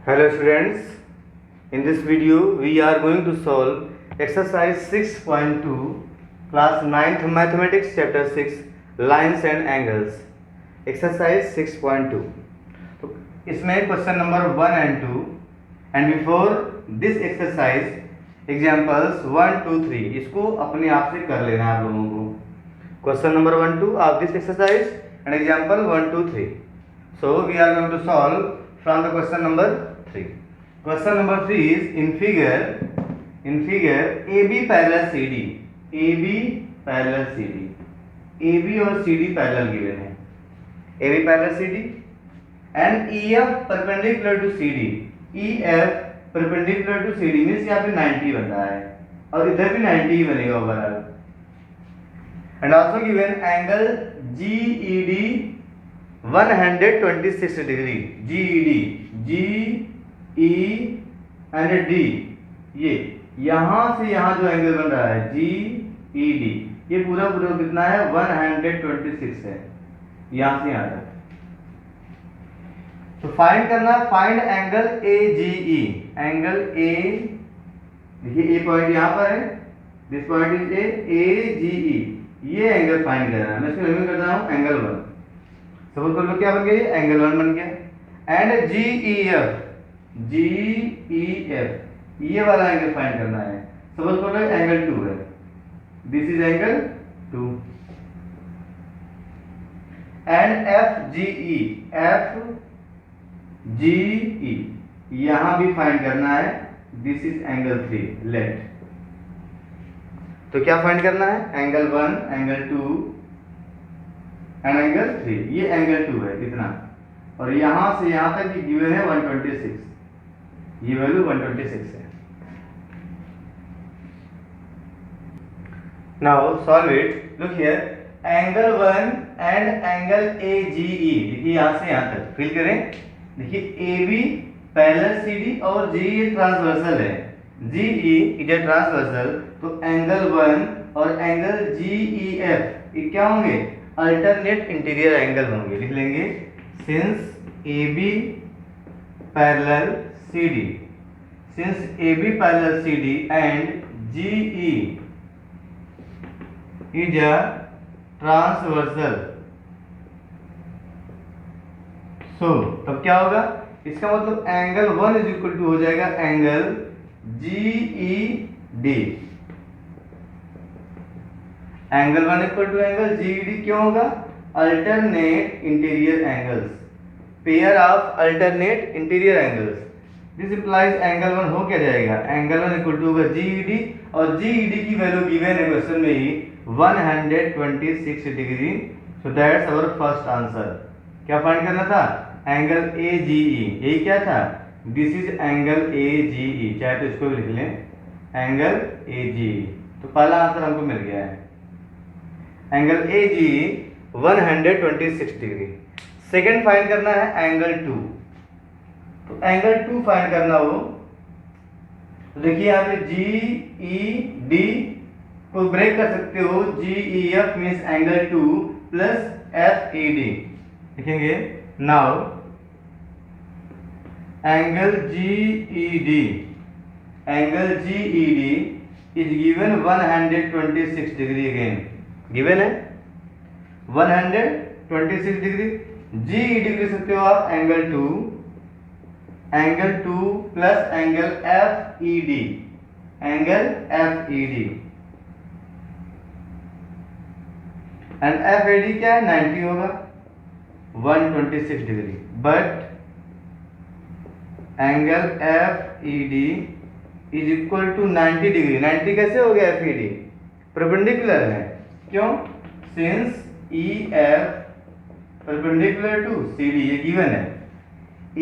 Hello students, in this video we are going to solve exercise 6.2 class 9th mathematics chapter 6 lines and angles. Exercise 6.2. तो इसमें question number 1 and 2 and before this exercise examples 1, 2, 3 इसको अपने आप से कर लेना है आप लोगों को. Question number 1, 2 of this exercise and example 1, 2, 3. So we are going to solve from the question number 3. Question number 3 is in figure AB parallel CD. AB parallel CD. AB और CD parallel given है. AB parallel CD and EF perpendicular to CD. EF perpendicular to CD means यहाँ पे 90 बन रहा है और इधर भी 90 ही बनेगा overall. And also given angle GED 126 degree. GED G E and D ये यहाँ से यहाँ जो एंगल बन रहा है GED ये पूरा कितना है 126 है यहाँ से यहाँ तक. तो फाइंड करना है, find angle AGE. Angle A देखिए A पॉइंट यहाँ पर है, दिस पॉइंट इज AGE. ये एंगल फाइंड करना है. मैं इसको लिमिट करता हूँ एंगल 1. सपोज कर लो क्या बन गया, ये एंगल 1 बन गया. एंड GEF ये वाला एंगल फाइंड करना है. सपोज कर लो एंगल 2 है, this is angle 2. And FGE यहां भी फाइंड करना है, दिस इज एंगल 3. लेट तो क्या फाइंड करना है, एंगल 1, एंगल 2 एंड एंगल 3. ये एंगल 2 है कितना, और यहां से यहां तक ये गिवन है 126. ये वैल्यू 126 है. Now solve it. Look here, angle 1 and angle AGE देखिए यहां से यहां तक फिल करें. देखिए AB पैरेलल CD और GE ट्रांसवर्सल है. GE इज अ ट्रांसवर्सल, तो एंगल 1 और एंगल GEF ये क्या होंगे, अल्टरनेट इंटीरियर एंगल होंगे. लिख लेंगे since AB parallel CD, since AB parallel CD and GE is a transversal, so तब क्या होगा, इसका मतलब एंगल 1 इज इक्वल टू हो जाएगा angle GED. Angle 1 equal to angle GED क्यों होगा, alternate interior angles, pair of alternate interior angles. This implies angle 1 हो क्या जाएगा, एंगल 1 इक्वल टू होगा GED और GED की वैल्यू गिवन है क्वेश्चन में ही 126 degree. So that's our first answer. क्या फाइंड करना था, एंगल AGE. यही क्या था, दिस इज एंगल AGE. चाहे तो इसको भी लिख लें एंगल AGE. तो पहला आंसर हमको मिल गया है, angle AGE 126 degree. Second find करना है एंगल 2. तो एंगल 2 फाइंड करना हो तो देखिए यहाँ पे GED को ब्रेक कर सकते हो, GEF means angle 2 plus FED. लिखेंगे now angle GED is given 126 degree. Again given है 126 डिग्री. GED लिख सकते हो आप angle 2 plus angle FED. And FED क्या है, 90 होगा 126 degree. But angle FED is equal to 90 degree. 90 कैसे हो गया, FED परपेंडिकुलर है. क्यों, since EF perpendicular to CD ये गिवन है.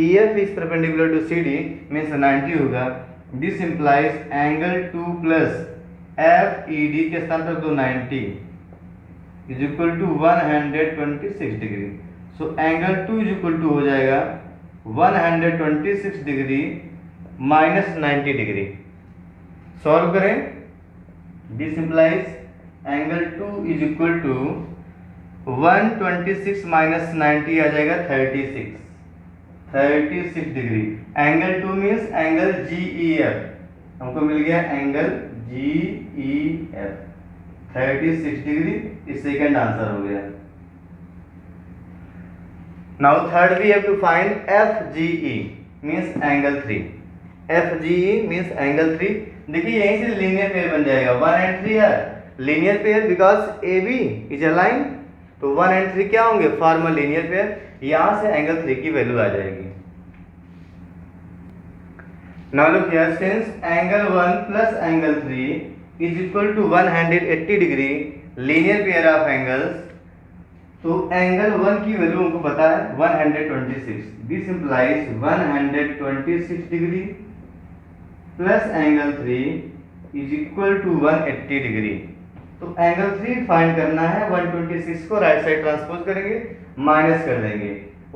EF is perpendicular to CD means 90 होगा. This implies angle 2 plus FED के स्थान पर तो 90 is equal to 126 degree. So angle 2 is equal to हो जाएगा 126 डिग्री minus 90 डिग्री. सॉल्व करें, this implies angle 2 is equal to 126 minus 90 आ जाएगा 36. 36 degree. Angle 2 means angle GEF, हमको मिल गया एंगल GEF 36 डिग्री। इस सेकंड आंसर हो गया। Now third we have to find FGE means angle 3। FGE means angle 3। देखिए यहीं से लीनियर पेयर बन जाएगा। 1 and 3 है linear pair because AB is a line, तो 1 and 3 क्या होंगे? Form a linear pair. यहां से एंगल 3 की वैल्यू आ जाएगी। Now look here, since angle 1 plus angle 3 is equal to 180 degree linear pair of angles, तो एंगल 1 की वैल्यू हमको पता है 126। This implies 126 degree plus angle 3 is equal to 180 degree. तो एंगल 3 फाइंड करना है। 126 को राइट साइड ट्रांसपोज करेंगे, माइनस कर देंगे।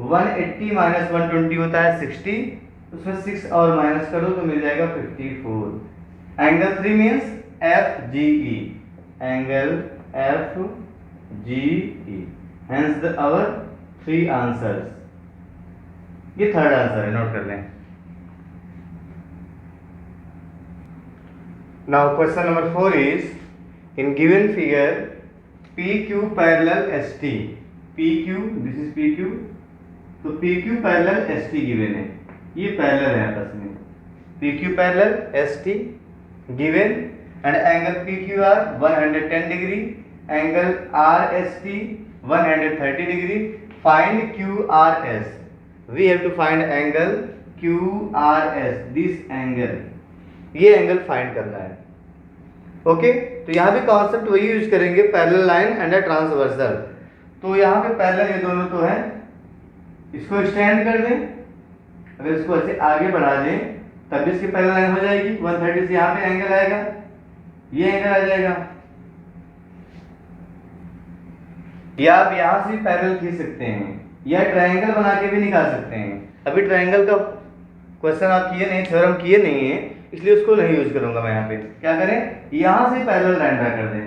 180 माइनस 120 होता है 60, उसमें 6 और माइनस करो तो मिल जाएगा 54। Angle 3 means FGE, angle FGE, hence our 3 answers. ये थर्ड आंसर है, नोट कर लें। Now question number 4 is in given figure PQ parallel ST, PQ this is PQ, तो PQ parallel ST given है, ये पैरेलल है आपस में। PQ parallel ST given and angle PQR 110 degree, angle RST 130 degree. Find QRS. We have to find angle QRS, this angle, ये angle find करना है। Okay तो यहाँ पे कॉन्सेप्ट वही यूज करेंगे, parallel line and a transversal. तो यहाँ पे पैरेलल ये दोनों तो है, इसको एक्सटेंड कर दें, अगर इसको ऐसे आगे बढ़ा दें तब भी इसकी पैरेलल लाइन हो जाएगी। 130 से यहाँ पे एंगल आएगा, ये एंगल आ जाएगा। या आप यहाँ से पैरेलल खींच सकते हैं, या ट्रायंगल बना के भी निकाल सकते हैं। अभी ट्रायंगल का क्वेश्चन आप किए नहीं, थ्योरम किए नहीं है, इसलिए उसको नहीं यूज करूंगा मैं। यहाँ पे क्या करें, यहां से पैरेलल लाइन ड्रा कर दें,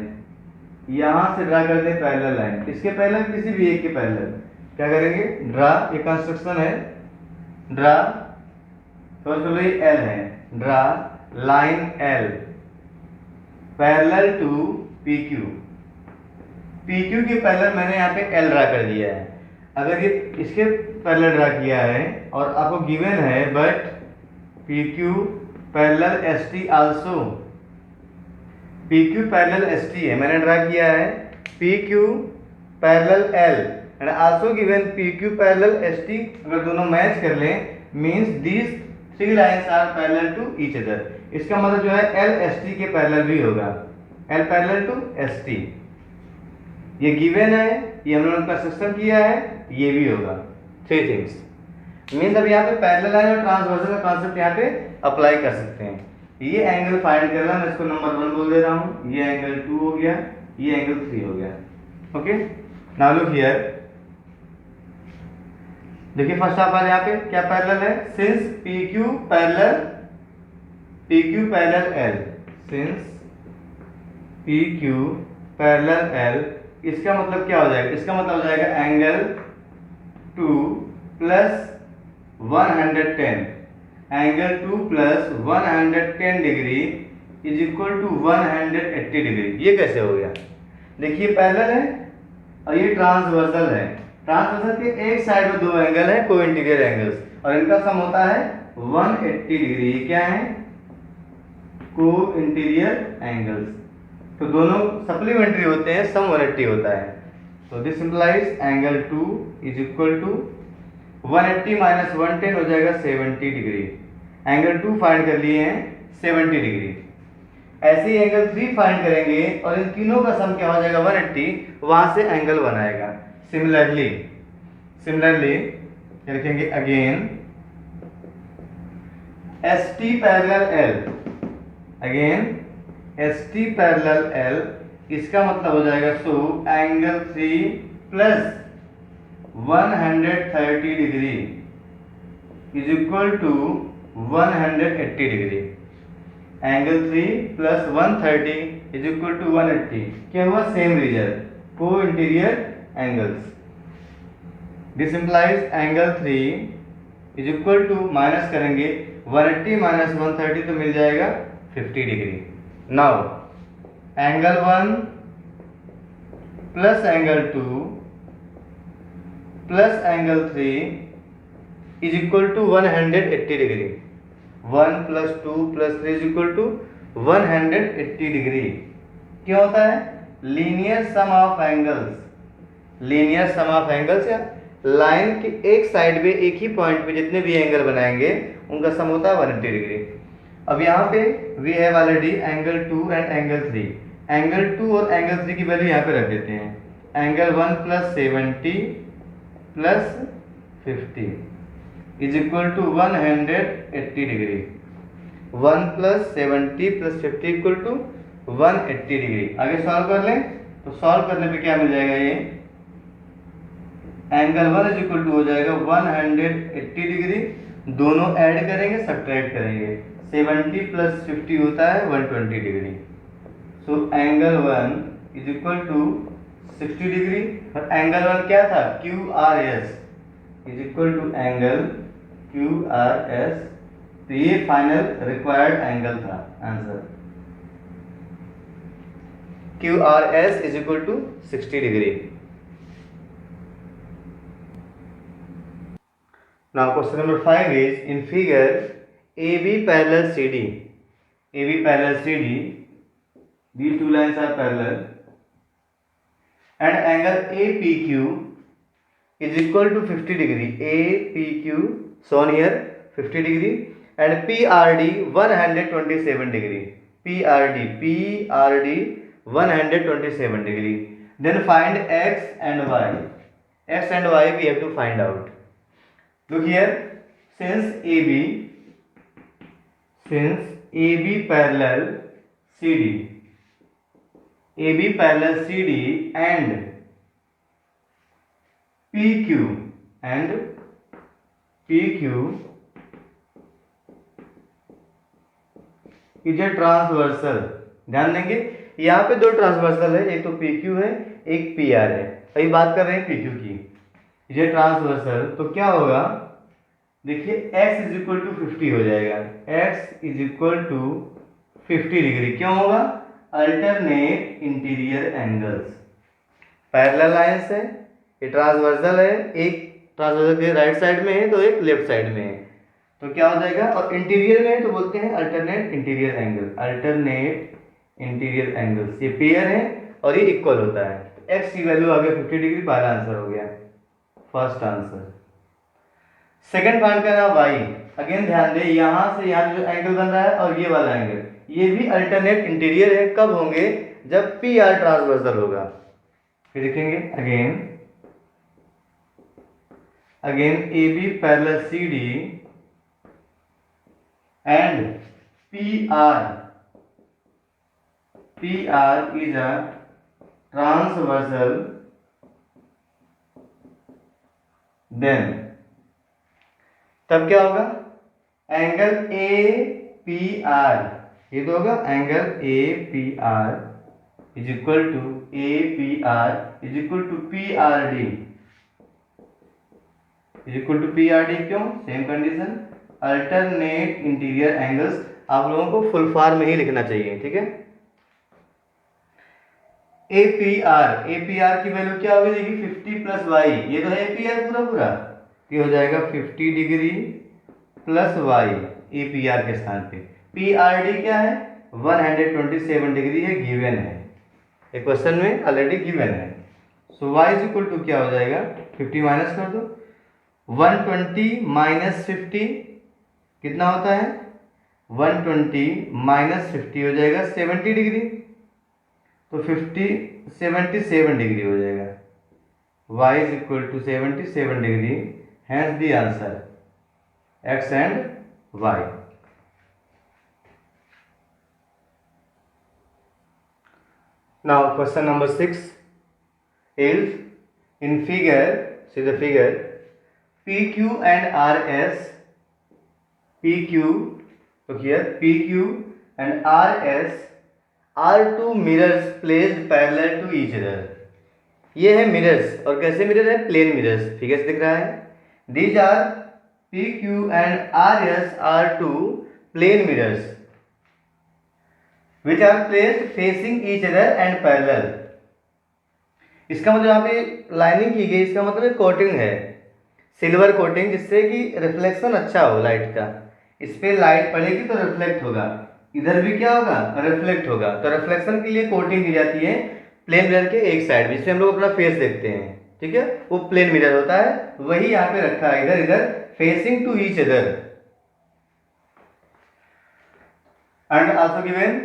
यहां से ड्रा कर दें पैरेलल लाइन, इसके पैरेलल किसी भी एक के पैरेलल क्या करेंगे, ड्रा। ये कंस्ट्रक्शन है, ड्रा फर्स्ट ऑफ L है, draw line L parallel to PQ। PQ के पैरेलल मैंने यहाँ पे L ड्रा कर दिया है। अगर ये इसके पैरेलल ड्रा किया है और आपको गिवन है but PQ parallel ST also, PQ parallel ST है, मैंने ड्रा किया है PQ parallel L and also given PQ parallel ST। अगर दोनों मैच कर लें means this 3 lines are parallel to each other. इसका मतलब जो है L ST के पैरेलल भी होगा, L पैरेलल टू ST। ये गिवन है, ये हम लोगों ने कंस्ट्रक्शन किया है, ये भी होगा। 3 थिंग्स मीन्स अब यहाँ पे पैरेलल लाइन और ट्रांसवर्सल का कॉन्सेप्ट यहाँ पे अप्लाई कर सकते हैं। ये एंगल फाइंड करना, मैं इसको नंबर 1 बोल दे रहा हूँ, ये एंगल 2 हो गया, ये एंगल 3 हो गया। ओके नाउ लुक हियर, देखिए फर्स्ट ऑफ ऑल यहाँ पे क्या पैरेलल है, since PQ parallel L, since PQ parallel L, इसका मतलब क्या हो जाएगा, इसका मतलब हो जाएगा angle 2 plus 110, angle 2 plus 110 degree is equal to 180 degree. ये कैसे हो गया, देखिए पैरेलल है और ये ट्रांसवर्सल है। ट्रांसवर्सल के एक साइड में 2 एंगल है को इंटीरियर एंगल्स और इनका सम होता है 180 डिग्री। क्या है, को इंटीरियर एंगल्स, तो दोनों सप्लीमेंट्री होते हैं, सम 180 होता है। तो this implies angle 2 is equal to 180 minus 110 हो जाएगा 70 डिग्री। एंगल 2 फाइंड कर लिए हैं 70 डिग्री। ऐसे ही एंगल 3 फाइंड करेंगे और इन तीनों का सम क्या हो जाएगा 180, वहां से एंगल 1 आएगा। सिमिलरली लिखेंगे again ST parallel L, again ST parallel L, इसका मतलब हो जाएगा so angle 3 plus 130 degree is equal to 180 degree. Angle 3 plus 130 is equal to 180, क्या हुआ, same result, co-interior angles. This implies angle 3 is equal to minus करेंगे 180 minus 130 तो मिल जाएगा 50 degree. Now angle 1 plus angle 2 plus angle 3 is equal to 180 degree. 1 plus 2 plus 3 is equal to 180 degree. क्या होता है? Linear sum of angles. Linear sum of angles या line के एक साइड पे एक ही पॉइंट पे जितने भी एंगल बनाएंगे उनका सम होता है 180 डिग्री। अब यहाँ पे we have already angle 2 and angle 3। Angle 2 और एंगल 3 की वैल्यू यहाँ पे रख देते हैं। Angle 1 plus 70 plus 50 is equal to 180 degree. 1 plus 70 plus 50 equal to 180 degree. आगे सॉल्व कर लें तो सॉल्व करने पे क्या मिल जाएगा? ये एंगल 1 इज इक्वल टू हो जाएगा 180 डिग्री। दोनों ऐड करेंगे सब्ट्रैक्ट करेंगे। 70 प्लस 50 होता है 120 degree. So angle 1 is equal to 60 degree. और एंगल 1 क्या था? QRS is equal to angle QRS। तो ये फाइनल रिक्वायर्ड एंगल था। Answer QRS is equal to 60 degree. Now question number 5 is in figure AB parallel CD. AB parallel CD. These two lines are parallel. And angle APQ is equal to 50 degree. APQ shown here 50 degree and PRD 127 degree. PRD 127 degree. Then find X and Y. X and Y we have to find out. Look here, since AB parallel CD and PQ is a transversal. ध्यान देंगे यहाँ पे दो transversal है, एक तो PQ है एक PR है। अभी बात कर रहे हैं PQ की। ये ट्रांसवर्सल तो क्या होगा? देखिए x इज इक्वल टू 50 हो जाएगा। x is equal to 50 degree. क्यों होगा? Alternate interior angles. Parallel lines है, ये ट्रांसवर्सल है, एक ट्रांसवर्सल के राइट साइड में है तो एक लेफ्ट साइड में है, तो क्या हो जाएगा? और इंटीरियर में है तो बोलते हैं alternate interior angle. Alternate interior angles ये पेयर है और ये इक्वल होता है। x की वैल्यू आ गया 50 डिग्री। पहला आंसर हो गया, फर्स्ट आंसर। सेकंड फाइंड करना y। अगेन ध्यान दे, यहां से यहां जो एंगल बन रहा है और ये वाला एंगल ये भी अल्टरनेट इंटीरियर है। कब होंगे? जब PR ट्रांसवर्सल होगा। फिर देखेंगे again AB parallel CD and PR is a transversal. Then तब क्या होगा? एंगल APR ये तो होगा angle APR is equal to PRD is equal to PRD। क्यों? Same condition, alternate interior angles. आप लोगों को फुल फॉर्म में ही लिखना चाहिए, ठीक है? APR की वैल्यू क्या होगी? देखिए 50 प्लस y, ये तो है APR पूरा ये हो जाएगा 50 डिग्री प्लस y APR के स्थान पे। PRD क्या है? 127 डिग्री है, गिवन है, एक क्वेश्चन में ऑलरेडी गिवन है। सो y इज इक्वल टू क्या हो जाएगा? 50 माइनस कर दो, 120 माइनस 50 कितना होता है? 120 माइनस 50 हो जाएगा 70 डिग्री, तो 77 डिग्री हो जाएगा। y is equal to 77 degree, hence the answer x and y। Now question number 6 is in figure, see the figure, PQ and RS, so here PQ and RS are two mirrors placed parallel to each other. ये है mirrors, और कैसे mirror है? Plane mirrors. Figure से दिख रहा है। These are PQ and RS are two plane mirrors which are placed facing each other and parallel. इसका मतलब यहाँ पे लाइनिंग की गई, इसका मतलब कोटिंग है, सिल्वर कोटिंग, जिससे कि रिफ्लेक्शन अच्छा हो लाइट का। इस पे लाइट पड़ेगी तो रिफ्लेक्ट होगा, इधर भी क्या होगा, रिफ्लेक्ट होगा। तो रिफ्लेक्शन के लिए कोटिंग की जाती है प्लेन मिरर के एक साइड, जिससे हम लोग अपना फेस देखते हैं, ठीक है, वो प्लेन मिरर होता है, वही यहाँ पे रखा है, इधर इधर facing to each other. And also given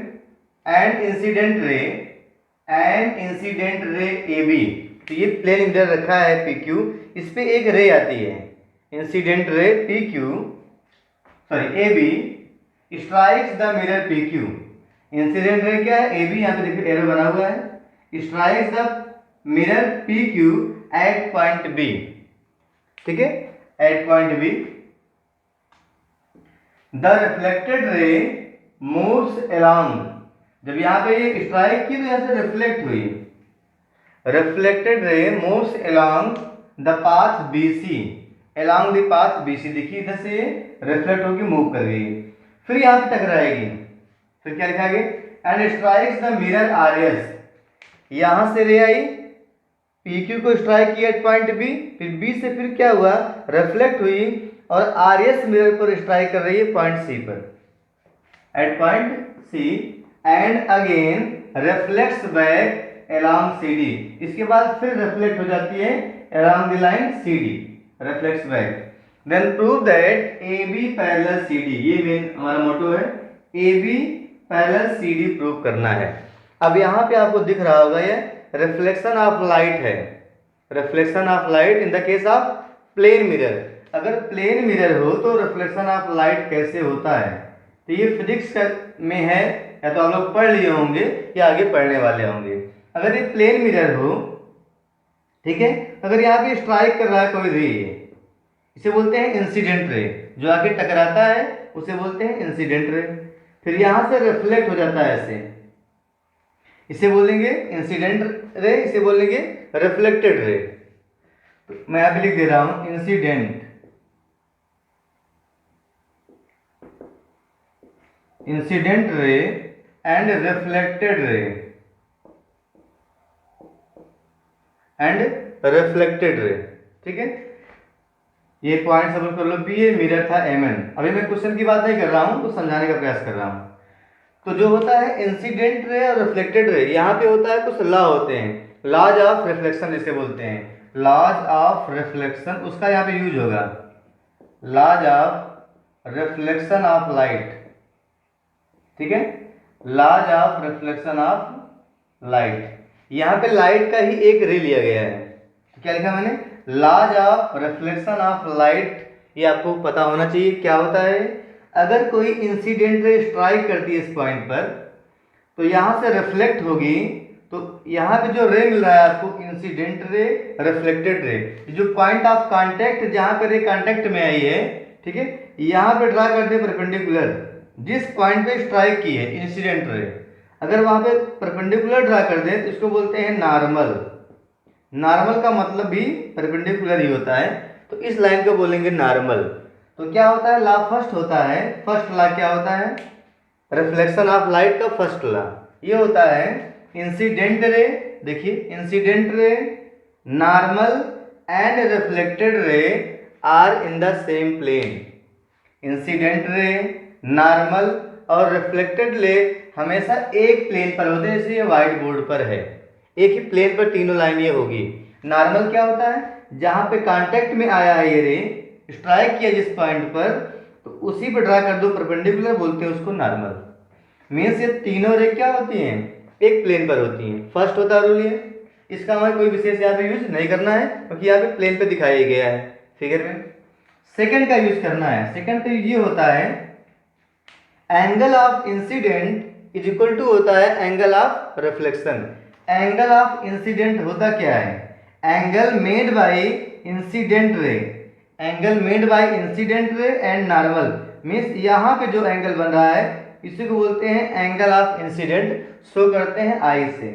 and incident ray AB। तो ये प्लेन मिरर रखा है PQ, इस पे एक रे आती है, incident ray AB strikes the mirror PQ। Incident ray क्या है, AB, यहाँ पे देखिए एरो बना हुआ है, strikes the mirror PQ at point B, ठीक है, at point B। The reflected ray moves along. जब यहाँ पे ये स्ट्राइक की तो यहाँ से रिफ्लेक्ट हुई, reflected ray moves along the path BC, along the path BC। देखिए इधर से रिफ्लेक्ट होकर मूव कर गई, फिर यहाँ पे टकराएगी, फिर क्या लिखा गया, and strikes the mirror RS। यहां से रे आई, PQ को स्ट्राइक किया एट पॉइंट B, फिर B से फिर क्या हुआ, रिफ्लेक्ट हुई और RS मिरर पर स्ट्राइक कर रही है पॉइंट C पर, at point C, and again reflects back along CD। इसके बाद फिर रिफ्लेक्ट हो जाती है along the line CD, reflects back. Then prove that AB parallel CD, ये मेन हमारा मोटो है, AB पैरेलल CD प्रूव करना है। अब यहाँ पे आपको दिख रहा होगा ये रिफ्लेक्शन ऑफ लाइट है, reflection of light in the case of plane mirror. अगर प्लेन मिरर हो तो रिफ्लेक्शन ऑफ लाइट कैसे होता है, तो ये फिजिक्स में है, या तो आप लोग पढ़ लिए होंगे या आगे पढ़ने वाले होंगे। अगर ये प्लेन मिरर हो, ठीक है, अगर यहाँ पे स्ट्राइक कर रहा है कोई रे, इसे बोलते हैं इंसिडेंट रे, जो आगे टकराता है उसे बोलते हैं इंसिडेंट रे। फिर यहाँ से रिफ्लेक्ट हो जाता है ऐसे, इसे बोलेंगे इंसिडेंट रे, इसे बोलेंगे रिफ्लेक्टेड रे। तो मैं यहाँ पे लिख दे रहा हूं incident, incident ray and reflected रे, एंड रिफ्लेक्टेड रे, ठीक है। ये पॉइंट समझ कर लो, भी ये मिरर था MN। अभी मैं क्वेश्चन की बात नहीं कर रहा हूं, तो समझाने का प्रयास कर रहा हूं। तो जो होता है इंसिडेंट रे और रिफ्लेक्टेड रे, यहाँ पे होता है कुछ लॉ होते हैं, लॉज ऑफ रिफ्लेक्शन जिसे बोलते हैं, लॉज ऑफ रिफ्लेक्शन, उसका यहाँ पे यूज होगा, laws of reflection of light, ठीक है, laws of reflection of light. यहाँ पे लाइट का ही एक रे लिया गया है, तो क्या लिखा मैंने, laws of reflection of light. ये आपको पता होना चाहिए क्या होता है। अगर कोई इंसिडेंट रे स्ट्राइक करती है इस पॉइंट पर, तो यहां से रिफ्लेक्ट होगी, तो यहाँ पे जो रे मिल रहा है आपको, इंसिडेंट रे, रिफ्लेक्टेड रे, जो पॉइंट ऑफ कांटेक्ट, जहां पर रे कांटेक्ट में आई है, ठीक है, यहाँ पे ड्रा कर दे परपेंडिकुलर, जिस पॉइंट पे स्ट्राइक की है इंसिडेंट रे, अगर वहां पे परपेंडिकुलर ड्रा कर दे तो इसको बोलते हैं नॉर्मल। नॉर्मल का मतलब भी परपेंडिकुलर ही होता है, तो इस लाइन को बोलेंगे नॉर्मल। तो क्या होता है, लॉ फर्स्ट होता है, फर्स्ट लॉ क्या होता है, रिफ्लेक्शन ऑफ लाइट का फर्स्ट लॉ ये होता है, इंसिडेंट रे, देखिए incident ray, normal and reflected ray are in the same plane. Incident ray, normal और रिफ्लेक्टेड रे हमेशा एक प्लेन पर होते हैं, जैसे ये व्हाइट बोर्ड पर है, एक ही प्लेन पर तीनों लाइन ये होगी। नॉर्मल क्या होता है, जहां पे कांटेक्ट में आया है ये रे, स्ट्राइक किया जिस पॉइंट पर, तो उसी पर ड्रा कर दो, परपेंडिकुलर बोलते हैं उसको नॉर्मल। मीन्स ये तीनों रे क्या होती हैं, एक प्लेन पर होती हैं। फर्स्ट होता है रूल ये, इसका हमें कोई विशेष यहाँ पे यूज नहीं करना है, क्योंकि यहाँ पे प्लेन पे दिखाया गया है फिगर में। सेकंड का यूज करना है, सेकंड का ये होता है, angle of incident is equal to होता है angle of reflection. Angle of incident होता क्या है, angle made by incident ray, angle made by incident ray and normal. Means यहाँ पे जो एंगल बन रहा है इसी को बोलते हैं एंगल ऑफ इंसिडेंट, शो करते हैं आई से,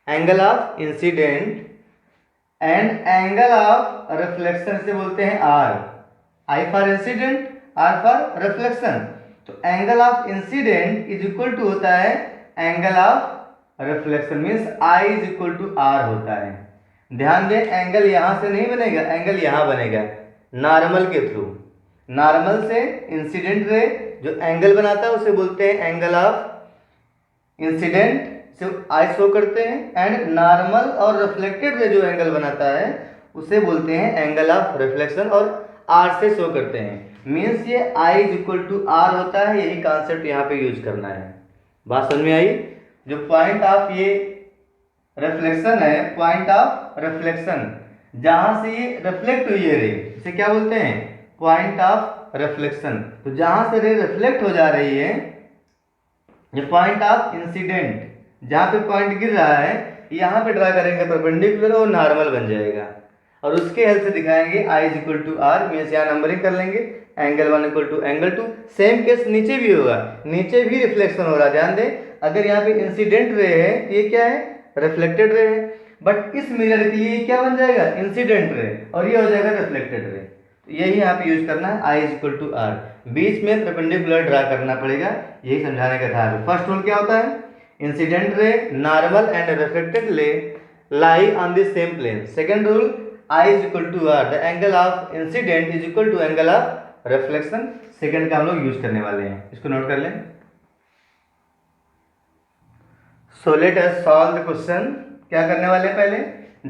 angle of incident, and angle of reflection से बोलते हैं r. I for incident, r for reflection. तो angle of incident is equal to होता है angle of reflection, means i is equal to r होता है। ध्यान दें, एंगल यहां से नहीं बनेगा, एंगल यहां बनेगा नॉर्मल के थ्रू। नॉर्मल से इंसिडेंट रे जो एंगल बनाता है उसे बोलते हैं एंगल ऑफ इंसिडेंट, से आई शो करते हैं। एंड नॉर्मल और रिफ्लेक्टेड रे जो एंगल बनाता है उसे बोलते हैं एंगल ऑफ रिफ्लेक्शन, और आर से शो करते हैं। मीन्स ये आई इज इक्वल टू आर होता है। यही कॉन्सेप्ट यहाँ पे यूज करना है। बात समझ में आई? जो पॉइंट ऑफ ये रिफ्लेक्शन है, पॉइंट ऑफ रिफ्लेक्शन, जहां से ये रिफ्लेक्ट हुई है रे, इसे क्या बोलते हैं? Point of reflection. तो जहां से रे रिफ्लेक्ट हो जा रही है, ये पॉइंट ऑफ इंसिडेंट, जहां पे पॉइंट गिर रहा है यहाँ पे ड्रा करेंगे परपेंडिकुलर और नॉर्मल बन जाएगा, और उसके हेल्प से दिखाएंगे i is equal to r. Means यहाँ नंबरिंग कर लेंगे, angle 1 equal to angle 2। Same case नीचे भी होगा, नीचे भी रिफ्लेक्शन हो रहा है। ध्यान दें, अगर यहाँ पे इंसिडेंट रे है तो ये क्या है? रिफ्लेक्टेड रे है। बट इस मिरर के लिए क्या बन जाएगा? इंसिडेंट रे, और ये हो जाएगा रिफ्लेक्टेड रे। तो यही यहाँ पे यूज करना है, आई इज इक्वल टू आर। बीच में परपेंडिकुलर ड्रा करना पड़ेगा, यही समझाने का था। फर्स्ट रूल क्या होता है? Incident ray, normal and reflected रे lie on the same plane. Second rule, I is equal to R. The angle of incident is equal to angle of reflection. Second का हम लोग यूज करने वाले हैं, इसको नोट कर लें। So let us solve the question. क्या करने वाले हैं? पहले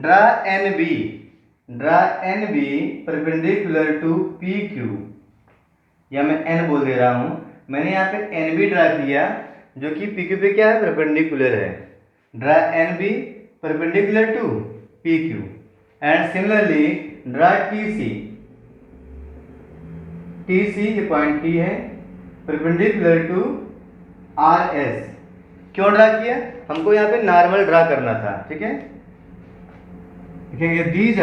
draw NB. Draw NB perpendicular to PQ. या मैं N बोल दे रहा हूं। मैंने यहाँ पे NB ड्रा किया जो कि PQ पे क्या है? परपेंडिकुलर है। Draw NB perpendicular to PQ, and similarly draw TC. TC ये पॉइंट T है, perpendicular to RS। क्यों ड्रा किया? हमको यहाँ पे नॉर्मल ड्रा करना था, ठीक है। लिखेंगे these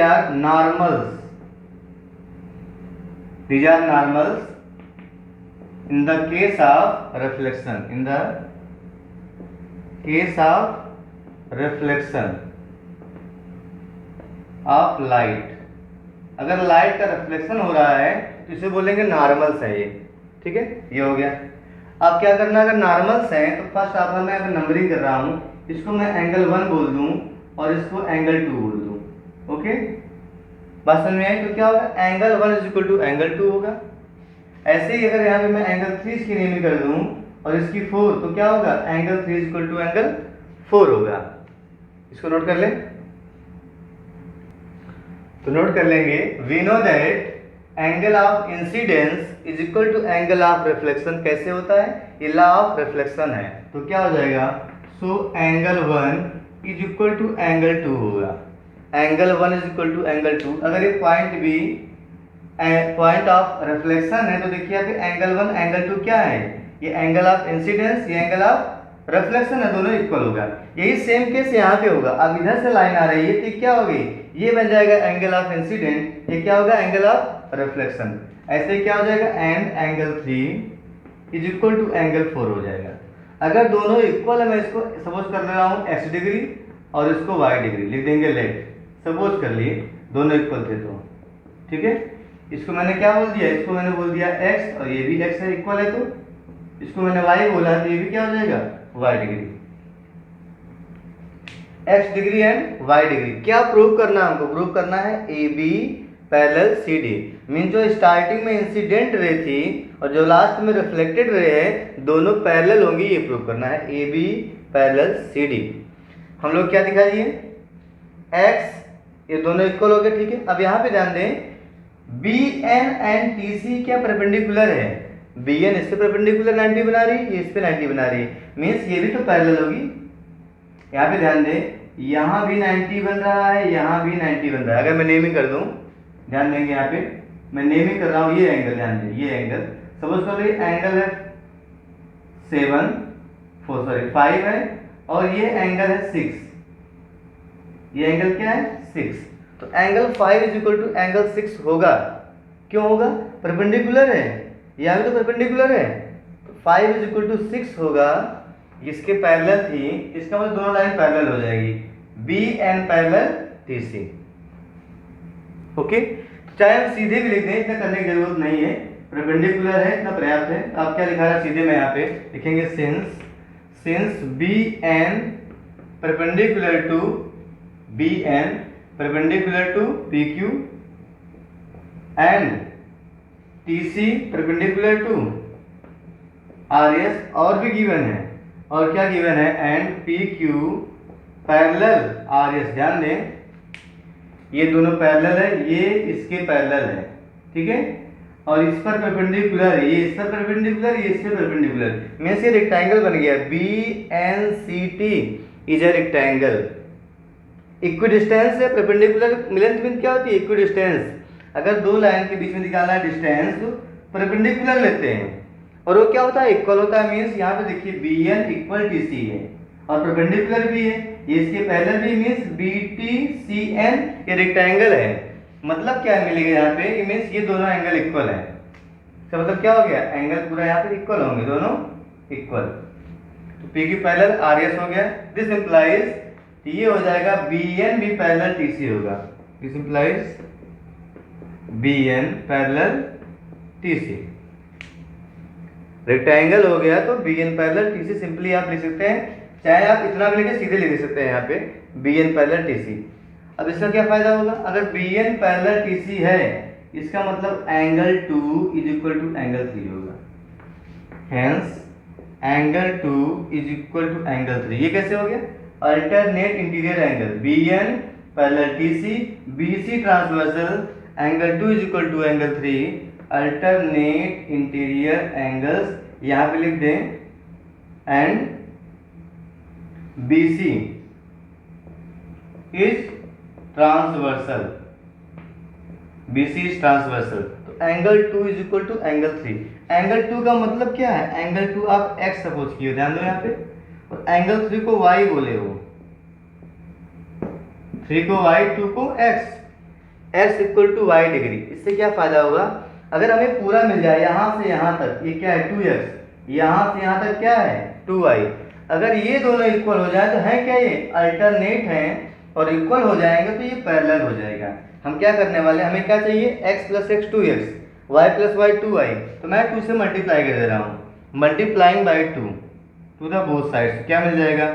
are normals, these are normals in the case of reflection, in the case of reflection of light। अगर लाइट का रिफ्लेक्शन हो रहा है तो इसे बोलेंगे नॉर्मल्स है ये, ठीक है। ये हो गया। अब क्या करना, अगर नॉर्मल्स हैं तो फर्स्ट ऑफ ऑल मैं अगर नंबरिंग कर रहा हूँ, इसको मैं एंगल 1 बोल दूं और इसको एंगल 2 बोल दूं। ओके, बात समझ में आई? तो क्या होगा? Angle 1 is equal to angle 2 होगा। ऐसे ही अगर यहाँ पे मैं एंगल 3 इसकी नेमिंग कर दूं और इसकी 4, तो क्या होगा? Angle 3 is equal to angle 4 होगा। इसको नोट कर लें। तो नोट कर लेंगे, we know that angle of incidence is equal to angle of reflection. कैसे होता है? ये लॉ ऑफ रिफ्लेक्शन है। तो क्या हो जाएगा? So angle 1 is equal to angle 2 होगा। Angle 1 is equal to angle 2। अगर ये पॉइंट भी पॉइंट ऑफ रिफ्लेक्शन है तो देखिए यहाँ पे एंगल 1 एंगल 2 क्या है? ये एंगल ऑफ इंसिडेंस, ये एंगल ऑफ रिफ्लेक्शन है, दोनों इक्वल होगा। यही सेम केस यहाँ पे होगा। अब इधर से लाइन आ रही है तो क्या होगी? ये बन जाएगा एंगल ऑफ इंसिडेंट, ये क्या होगा? Angle of reflection. ऐसे क्या हो जाएगा? And angle 3 is equal to angle 4 हो जाएगा। अगर दोनों इक्वल है, मैं इसको सपोज कर ले रहा हूँ x डिग्री और इसको y डिग्री, लिख देंगे लेट। सपोज कर लिए दोनों इक्वल थे तो, ठीक है। इसको मैंने क्या बोल दिया? इसको मैंने बोल दिया x, और ये भी x है, इक्वल है। तो इसको मैंने y बोला तो ये भी क्या हो जाएगा? y degree. x degree and y degree. क्या प्रूव करना है हमको? प्रूव करना है AB पैरेलल CD। मीन जो स्टार्टिंग में इंसिडेंट रे थी और जो लास्ट में रिफ्लेक्टेड रे है, दोनों पैरेलल होंगी, ये प्रूव करना है। AB parallel CD। हम लोग क्या दिखा दिए? x, ये दोनों इक्वल हो गए, ठीक है। अब यहाँ पे ध्यान दें, BN एंड TC क्या परपेंडिकुलर है? BN इसके परपेंडिकुलर 90 बना रही है, ये इस पे 90 बना रही है। मीन्स ये भी तो पैरेलल होगी। यहाँ पे ध्यान दें, यहाँ भी 90 बन रहा है, यहाँ भी 90 बन रहा है। अगर मैं नेमिंग कर दूं, ध्यान देंगे, यहाँ पे मैं नेमिंग कर रहा हूँ, ये एंगल, ध्यान दें, ये एंगल सपोज कर लो एंगल है 5 है, और ये एंगल है 6। ये एंगल क्या है? 6। तो angle 5 is equal to angle 6 होगा। क्यों होगा? परपेंडिकुलर है, यहाँ भी तो परपेंडिकुलर है। तो 5 इज इक्वल टू 6 होगा। इसके पैरेलल थी, इसका मतलब दोनों लाइन पैरेलल हो जाएगी। BN parallel TC। ओके, चाहे हम सीधे भी लिख दें, इतना करने की जरूरत नहीं है, परपेंडिकुलर है, इतना पर्याप्त है। आप क्या लिखा है सीधे में यहाँ पे लिखेंगे since B N perpendicular to B N perpendicular to P Q and T C perpendicular to R S, और भी गिवन है, और क्या गिवन है, and P Q parallel R S. ध्यान दें ये दोनों पैरेलल है, ये इसके पैरेलल है, ठीक है, और इस पर परपेंडिकुलर है, ये इस पर परपेंडिकुलर, ये इस पर परपेंडिकुलर, मींस ये रेक्टेंगल बन गया। B N C T is a rectangle. Equidistance से परपेंडिकुलर मिलन मीन क्या होती है, इक्विडिस्टेंस। अगर दो लाइन के बीच में निकालना है डिस्टेंस तो परपेंडिकुलर लेते हैं, और वो क्या होता है, इक्वल होता है। मींस यहाँ पे देखिए B N equal T C है और परपेंडिकुलर भी है, ये इसके पैरेलल भी, means B T C N, ये रेक्टेंगल है। मतलब क्या मिलेगा यहाँ पे, मींस ये दोनों एंगल इक्वल है। इसका मतलब क्या हो गया, एंगल पूरा यहाँ पे इक्वल होंगे, दोनों इक्वल। तो पी की पैरेलल आर एस हो गया। दिस इंप्लाइज, ये हो जाएगा बी एन भी पैरेलल टी सी होगा। This implies B N parallel T C. Rectangle हो गया तो B N parallel T C simply आप लिख सकते हैं, चाहे आप इतना भी लेके सीधे लिख सकते हैं यहाँ पे B N parallel T C. अब इसका क्या फायदा होगा, अगर B N parallel T C है इसका मतलब angle 2 is equal to angle 3 होगा। Hence angle 2 is equal to angle 3। ये कैसे हो गया, alternate interior angle B N parallel T C, B C transversal, angle 2 is equal to angle 3, alternate interior angles यहाँ पे लिख दें, and BC is transversal, BC is transversal। तो angle 2 is equal to angle 3। Angle 2 का मतलब क्या है, angle 2 आप x सपोज किए, ध्यान दो यहाँ पे, और एंगल 3 को y बोले हो, 3 को y, 2 को x equal to y degree. इससे क्या फायदा होगा, अगर हमें पूरा मिल जाए यहाँ से यहाँ तक, ये क्या है 2x, यहाँ से यहाँ तक क्या है 2y, अगर ये दोनों इक्वल हो जाए तो है क्या, ये अल्टरनेट हैं और इक्वल हो जाएंगे तो ये पैरेलल हो जाएगा। हम क्या करने वाले, हमें क्या चाहिए, x plus x 2x, y plus y 2y, तो मैं 2 से मल्टीप्लाई कर दे रहा हूँ, multiplying by 2 to the both sides, क्या मिल जाएगा,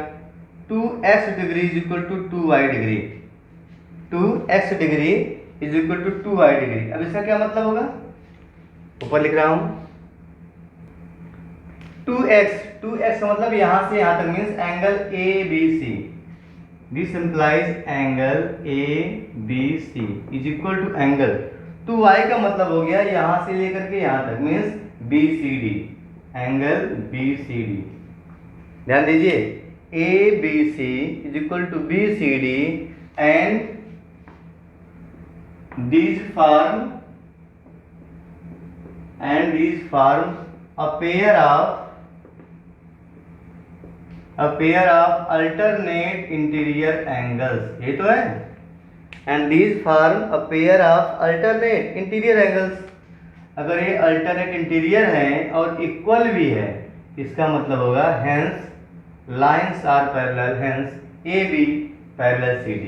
2x degree is equal to 2y degree, 2x degree is equal to 2y degree. अब इसका क्या मतलब होगा, ऊपर लिख रहा हूँ 2x का मतलब यहाँ से यहाँ तक, means angle A B C. This implies angle A B C is equal to angle 2y का मतलब हो गया यहाँ से लेकर के यहाँ तक, means B C D, angle B C D. ध्यान दीजिए A B C is equal to B C D, and these form a pair of alternate interior angles, ये तो है, and these form a pair of alternate interior angles। अगर ये alternate interior है और equal भी है, इसका मतलब होगा hence lines are parallel, hence AB parallel CD,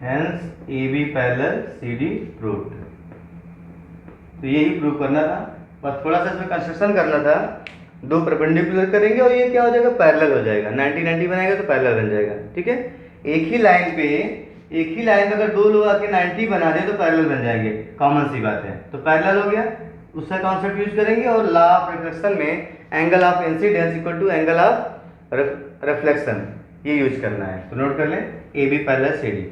hence AB parallel CD proved। तो यही प्रूव करना था, बस थोड़ा सा इसमें कंस्ट्रक्शन करना था। दो परपेंडिकुलर करेंगे और ये क्या हो जाएगा, पैरेलल हो जाएगा, 90-90 बनाएगा तो पैरेलल बन जाएगा, ठीक है। एक ही लाइन पे अगर दो लोग आके 90 बना दे तो पैरेलल बन जाएंगे, कॉमन सी बात है। तो पैरेलल हो गया, उसका कॉन्सेप्ट यूज करेंगे, और लॉ ऑफ रिफ्लेक्शन में angle of incidence equal to angle of reflection, ये यूज करना है। तो नोट कर लें, AB पैरेलल CD।